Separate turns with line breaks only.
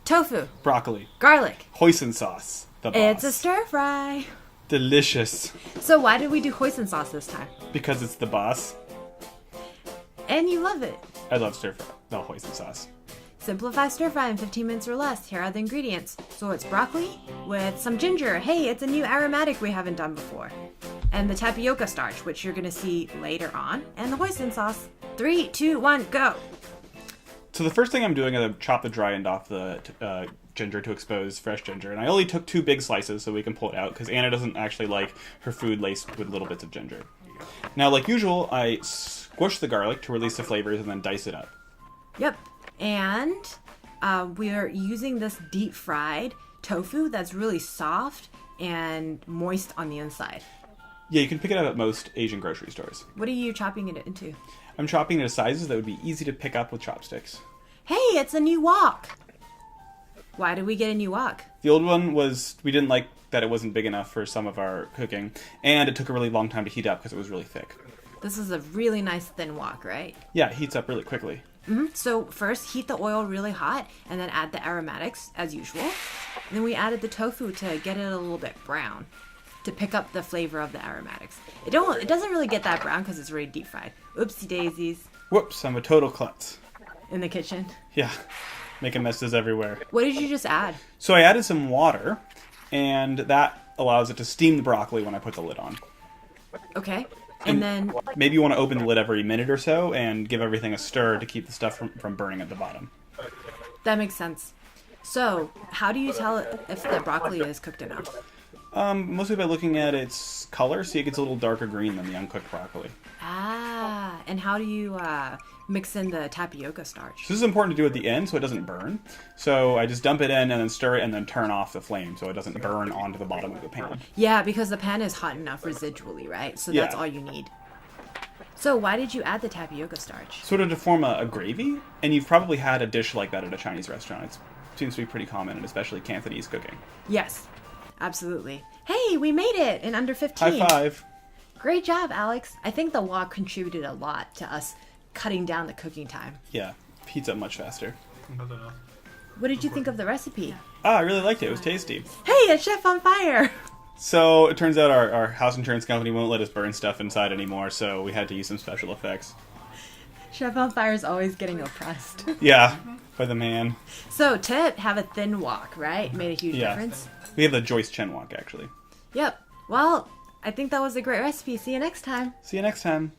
Tofu.
Broccoli.
Garlic.
Hoisin sauce. The boss.
It's a stir fry.
Delicious.
So why did we do hoisin sauce this time?
Because it's the boss.
And you love it.
I love stir fry. No, hoisin sauce.
Simplify stir fry in 15 minutes or less. Here are the ingredients. So it's broccoli with some ginger. Hey, it's a new aromatic we haven't done before. And the tapioca starch, which you're going to see later on. And the hoisin sauce. 3, 2, 1, go.
So the first thing I'm doing is I chop the dry end off the ginger to expose fresh ginger. And I only took 2 big slices so we can pull it out because Anna doesn't actually like her food laced with little bits of ginger. Now, like usual, I squish the garlic to release the flavors and then dice it up.
Yep. And we're using this deep fried tofu that's really soft and moist on the inside.
Yeah, you can pick it up at most Asian grocery stores.
What are you chopping it into?
I'm chopping it to sizes that would be easy to pick up with chopsticks.
Hey, it's a new wok. Why did we get a new wok?
The old one was, we didn't like that it wasn't big enough for some of our cooking, and it took a really long time to heat up because it was really thick.
This is a really nice thin wok, right?
Yeah, it heats up really quickly.
So first, heat the oil really hot, and then add the aromatics, as usual. And then we added the tofu to get it a little bit brown, to pick up the flavor of the aromatics. It doesn't really get that brown because it's already deep fried. Oopsie daisies.
Whoops, I'm a total klutz.
In the kitchen.
Yeah, making messes everywhere.
What did you just add?
So I added some water, and that allows it to steam the broccoli when I put the lid on.
Okay. And then...
Maybe you want to open the lid every minute or so and give everything a stir to keep the stuff from burning at the bottom.
That makes sense. So, how do you tell if the broccoli is cooked enough?
Mostly by looking at its color, see it gets a little darker green than the uncooked broccoli.
Ah, and how do you mix in the tapioca starch?
So this is important to do at the end so it doesn't burn. So I just dump it in and then stir it and then turn off the flame so it doesn't burn onto the bottom of the pan.
Yeah, because the pan is hot enough residually, right? So that's all you need. So why did you add the tapioca starch?
Sort of to form a gravy, and you've probably had a dish like that at a Chinese restaurant. It seems to be pretty common, and especially Cantonese cooking.
Yes, absolutely. Hey, we made it in under 15.
High five.
Great job, Alex. I think the wok contributed a lot to us cutting down the cooking time.
Yeah, heats up much faster.
What did you think of the recipe?
I really liked it. It was tasty.
Hey, a chef on fire!
So it turns out our house insurance company won't let us burn stuff inside anymore, so we had to use some special effects.
Chef on fire is always getting oppressed.
Yeah, by the man.
So tip, have a thin wok, right? Made a huge difference.
We have the Joyce Chen wok, actually.
Yep. Well, I think that was a great recipe. See you next time.
See you next time.